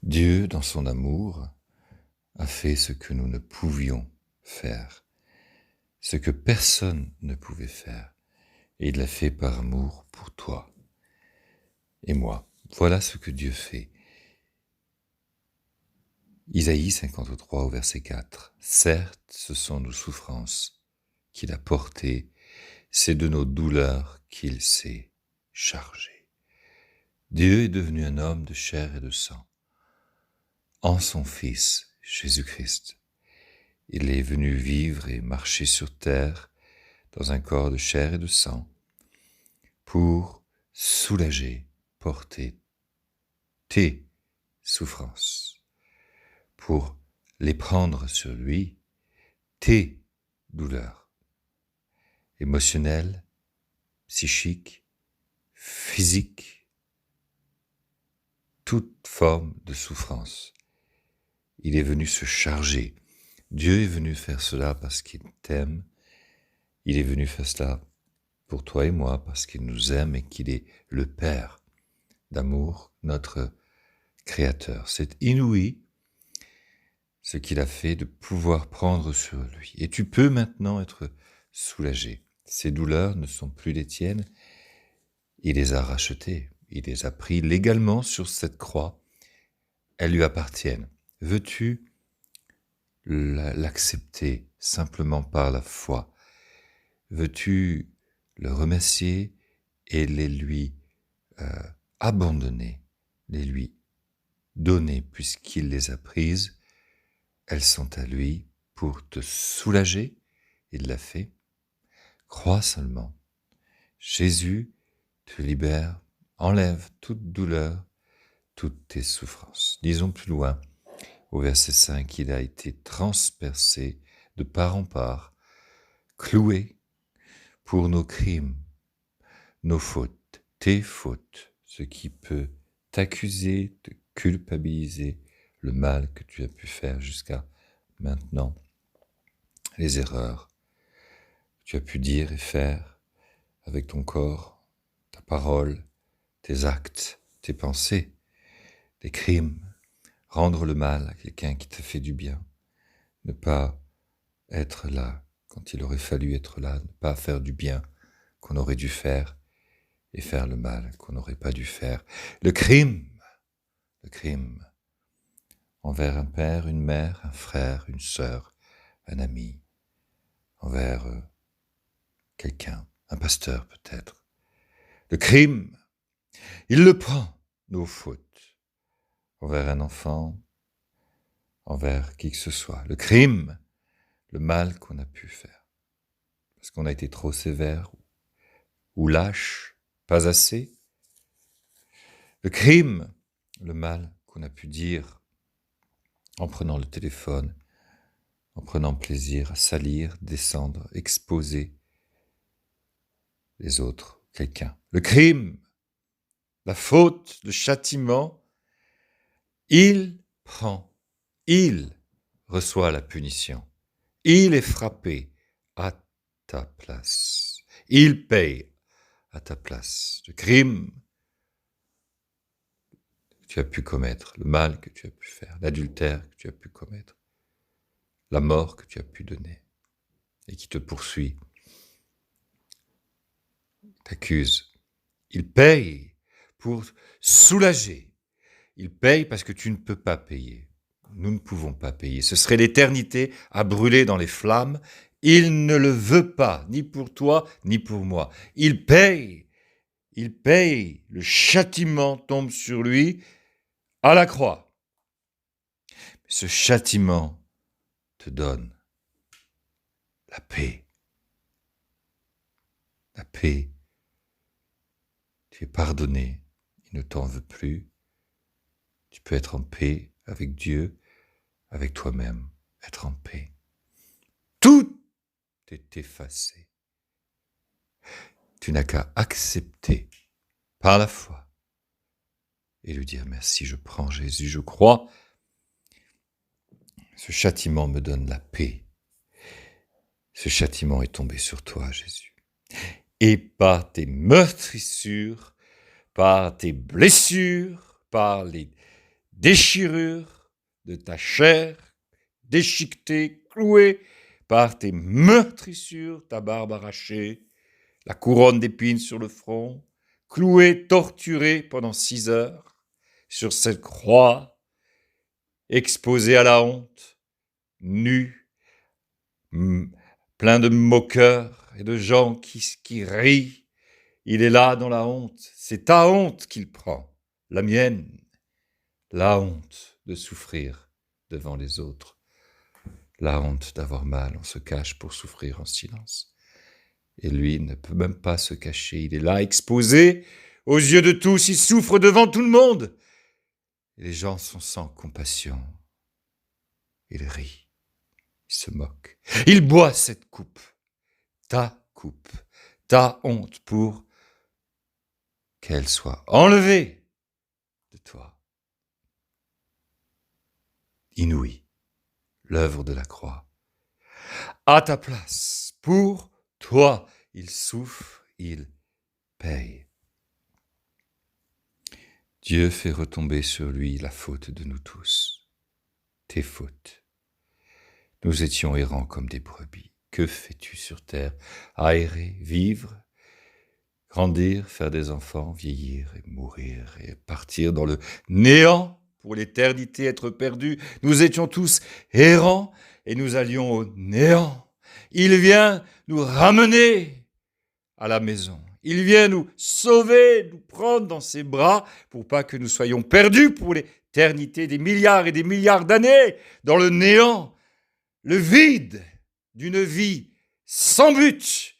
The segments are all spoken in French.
Dieu, dans son amour, a fait ce que nous ne pouvions faire, ce que personne ne pouvait faire, et il l'a fait par amour pour toi et moi. Voilà ce que Dieu fait. Isaïe 53 au verset 4. Certes, ce sont nos souffrances qu'il a portées, c'est de nos douleurs qu'il s'est chargé. Dieu est devenu un homme de chair et de sang. En son Fils, Jésus-Christ, il est venu vivre et marcher sur terre dans un corps de chair et de sang pour soulager, porter tes souffrances, pour les prendre sur lui, tes douleurs émotionnelles, psychiques, physiques, toute forme de souffrance. Il est venu se charger. Dieu est venu faire cela parce qu'il t'aime. Il est venu faire cela pour toi et moi parce qu'il nous aime et qu'il est le Père d'amour, notre Créateur. C'est inouï ce qu'il a fait de pouvoir prendre sur lui. Et tu peux maintenant être soulagé. Ces douleurs ne sont plus les tiennes. Il les a rachetées. Il les a pris légalement sur cette croix. Elles lui appartiennent. Veux-tu l'accepter simplement par la foi? Veux-tu le remercier et les lui abandonner, les lui donner puisqu'il les a prises? Elles sont à lui pour te soulager. Il l'a fait. Crois seulement. Jésus te libère, enlève toute douleur, toutes tes souffrances. Disons plus loin, au verset 5, il a été transpercé de part en part, cloué pour nos crimes, nos fautes, tes fautes, ce qui peut t'accuser, te culpabiliser, le mal que tu as pu faire jusqu'à maintenant, les erreurs que tu as pu dire et faire avec ton corps, ta parole, tes actes, tes pensées, des crimes, rendre le mal à quelqu'un qui t'a fait du bien, ne pas être là quand il aurait fallu être là, ne pas faire du bien qu'on aurait dû faire et faire le mal qu'on n'aurait pas dû faire. Le crime envers un père, une mère, un frère, une sœur, un ami, envers quelqu'un, un pasteur peut-être. Le crime, il le prend, nos fautes, envers un enfant, envers qui que ce soit. Le crime, le mal qu'on a pu faire, parce qu'on a été trop sévère ou lâche, pas assez. Le crime, le mal qu'on a pu dire en prenant le téléphone, en prenant plaisir à salir, descendre, exposer les autres, quelqu'un. Le crime, la faute, le châtiment, il prend, il reçoit la punition. Il est frappé à ta place. Il paye à ta place. Le crime que tu as pu commettre, le mal que tu as pu faire, l'adultère que tu as pu commettre, la mort que tu as pu donner et qui te poursuit, t'accuse. Il paye pour soulager. Il paye parce que tu ne peux pas payer. Nous ne pouvons pas payer. Ce serait l'éternité à brûler dans les flammes. Il ne le veut pas, ni pour toi, ni pour moi. Il paye. Il paye. Le châtiment tombe sur lui à la croix. Ce châtiment te donne la paix. La paix. Tu es pardonné. Il ne t'en veut plus. Tu peux être en paix avec Dieu, avec toi-même. Être en paix. Tout est effacé. Tu n'as qu'à accepter par la foi et lui dire merci, je prends Jésus, je crois. Ce châtiment me donne la paix. Ce châtiment est tombé sur toi, Jésus. Et par tes meurtrissures, par tes blessures, par les déchirure de ta chair, déchiquetée, clouée par tes meurtrissures, ta barbe arrachée, la couronne d'épines sur le front, cloué, torturé pendant 6 heures sur cette croix, exposé à la honte, nu, plein de moqueurs et de gens qui rient. Il est là dans la honte. C'est ta honte qu'il prend, la mienne, la honte de souffrir devant les autres, la honte d'avoir mal. On se cache pour souffrir en silence. Et lui ne peut même pas se cacher. Il est là, exposé aux yeux de tous. Il souffre devant tout le monde. Et les gens sont sans compassion. Il rit. Il se moque. Il boit cette coupe, ta honte, pour qu'elle soit enlevée de toi. Inouï, l'œuvre de la croix. À ta place, pour toi, il souffre, il paye. Dieu fait retomber sur lui la faute de nous tous, tes fautes. Nous étions errants comme des brebis. Que fais-tu sur terre? Aérer, vivre, grandir, faire des enfants, vieillir et mourir et partir dans le néant pour l'éternité, être perdus. Nous étions tous errants et nous allions au néant. Il vient nous ramener à la maison. Il vient nous sauver, nous prendre dans ses bras pour pas que nous soyons perdus pour l'éternité, des milliards et des milliards d'années dans le néant. Le vide d'une vie sans but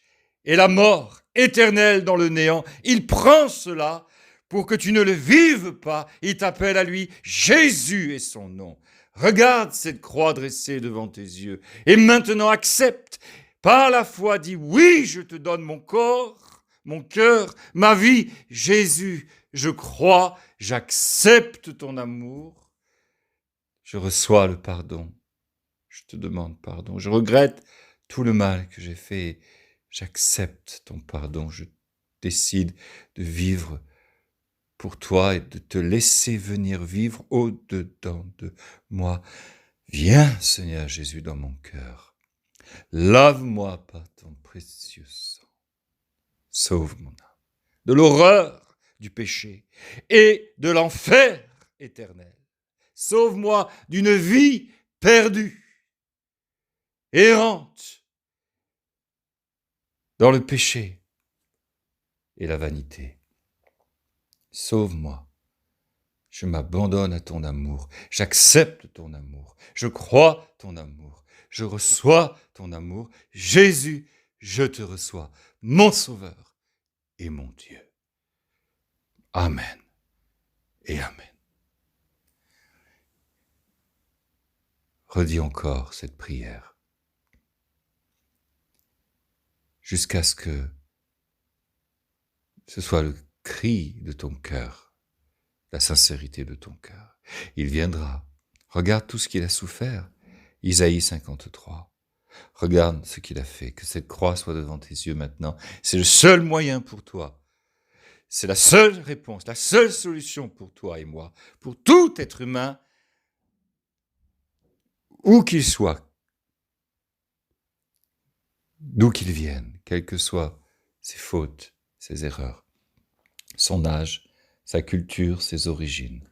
et la mort éternelle dans le néant. Il prend cela pour que tu ne le vives pas. Il t'appelle à lui. Jésus est son nom. Regarde cette croix dressée devant tes yeux et maintenant accepte. Par la foi, dis oui, je te donne mon corps, mon cœur, ma vie. Jésus, je crois, j'accepte ton amour. Je reçois le pardon. Je te demande pardon. Je regrette tout le mal que j'ai fait. J'accepte ton pardon. Je décide de vivre pour toi et de te laisser venir vivre au-dedans de moi. Viens, Seigneur Jésus, dans mon cœur. Lave-moi par ton précieux sang. Sauve mon âme de l'horreur du péché et de l'enfer éternel. Sauve-moi d'une vie perdue, errante dans le péché et la vanité. Sauve-moi. Je m'abandonne à ton amour. J'accepte ton amour. Je crois ton amour. Je reçois ton amour. Jésus, je te reçois, mon Sauveur et mon Dieu. Amen et Amen. Redis encore cette prière jusqu'à ce que ce soit le cri de ton cœur, la sincérité de ton cœur. Il viendra. Regarde tout ce qu'il a souffert. Isaïe 53. Regarde ce qu'il a fait. Que cette croix soit devant tes yeux maintenant. C'est le seul moyen pour toi. C'est la seule réponse, la seule solution pour toi et moi, pour tout être humain, où qu'il soit, d'où qu'il vienne, quelles que soient ses fautes, ses erreurs, son âge, sa culture, ses origines,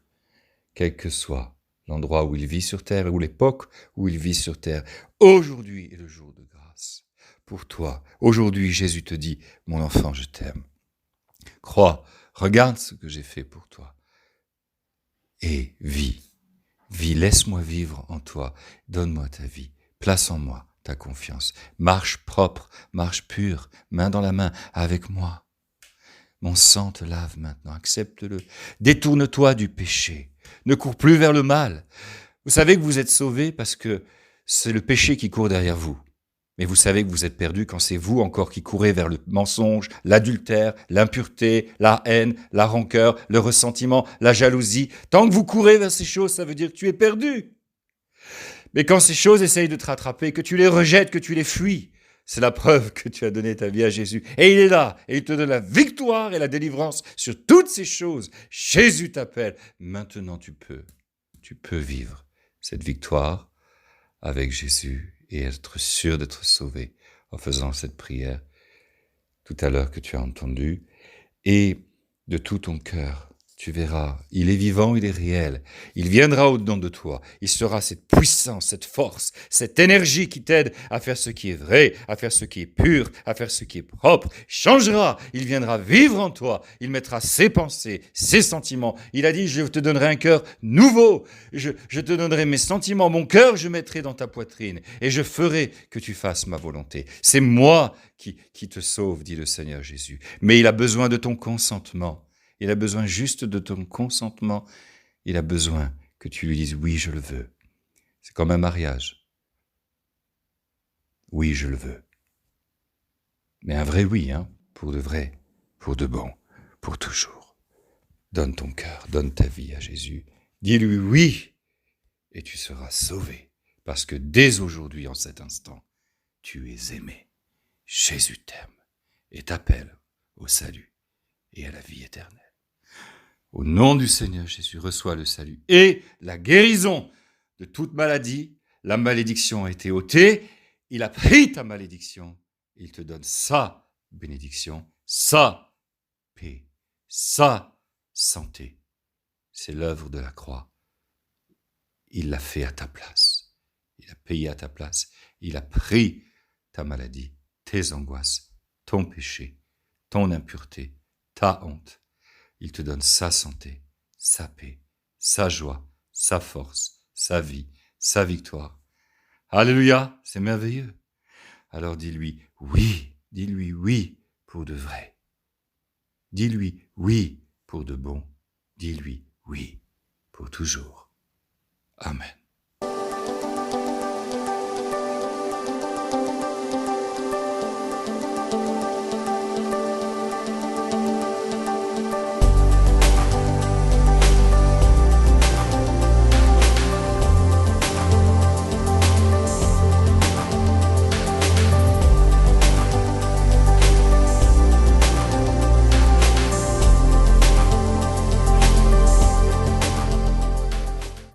quel que soit l'endroit où il vit sur terre ou l'époque où il vit sur terre. Aujourd'hui est le jour de grâce pour toi. Aujourd'hui, Jésus te dit, mon enfant, je t'aime. Crois, regarde ce que j'ai fait pour toi. Et vis, laisse-moi vivre en toi. Donne-moi ta vie, place en moi ta confiance. Marche propre, marche pure, main dans la main avec moi. Mon sang te lave maintenant, accepte-le. Détourne-toi du péché. Ne cours plus vers le mal. Vous savez que vous êtes sauvés parce que c'est le péché qui court derrière vous. Mais vous savez que vous êtes perdus quand c'est vous encore qui courez vers le mensonge, l'adultère, l'impureté, la haine, la rancœur, le ressentiment, la jalousie. Tant que vous courez vers ces choses, ça veut dire que tu es perdu. Mais quand ces choses essayent de te rattraper, que tu les rejettes, que tu les fuis, c'est la preuve que tu as donné ta vie à Jésus. Et il est là, et il te donne la victoire et la délivrance sur toutes ces choses. Jésus t'appelle. Maintenant tu peux. tu peux vivre cette victoire avec Jésus et être sûr d'être sauvé en faisant cette prière tout à l'heure que tu as entendue. Et de tout ton cœur, tu verras, il est vivant, il est réel. Il viendra au-dedans de toi. Il sera cette puissance, cette force, cette énergie qui t'aide à faire ce qui est vrai, à faire ce qui est pur, à faire ce qui est propre. Il changera, il viendra vivre en toi. Il mettra ses pensées, ses sentiments. Il a dit, je te donnerai un cœur nouveau. Je te donnerai mes sentiments. Mon cœur, je mettrai dans ta poitrine et je ferai que tu fasses ma volonté. C'est moi qui te sauve, dit le Seigneur Jésus. Mais il a besoin de ton consentement. Il a besoin juste de ton consentement. Il a besoin que tu lui dises « oui, je le veux ». C'est comme un mariage. Oui, je le veux. Mais un vrai oui, hein, pour de vrai, pour de bon, pour toujours. Donne ton cœur, donne ta vie à Jésus. Dis-lui oui et tu seras sauvé. Parce que dès aujourd'hui, en cet instant, tu es aimé. Jésus t'aime et t'appelle au salut et à la vie éternelle. Au nom du Seigneur Jésus, reçois le salut et la guérison de toute maladie. La malédiction a été ôtée. Il a pris ta malédiction. Il te donne sa bénédiction, sa paix, sa santé. C'est l'œuvre de la croix. Il l'a fait à ta place. Il a payé à ta place. Il a pris ta maladie, tes angoisses, ton péché, ton impureté, ta honte. Il te donne sa santé, sa paix, sa joie, sa force, sa vie, sa victoire. Alléluia, c'est merveilleux. Alors dis-lui oui pour de vrai. Dis-lui oui pour de bon. Dis-lui oui pour toujours. Amen.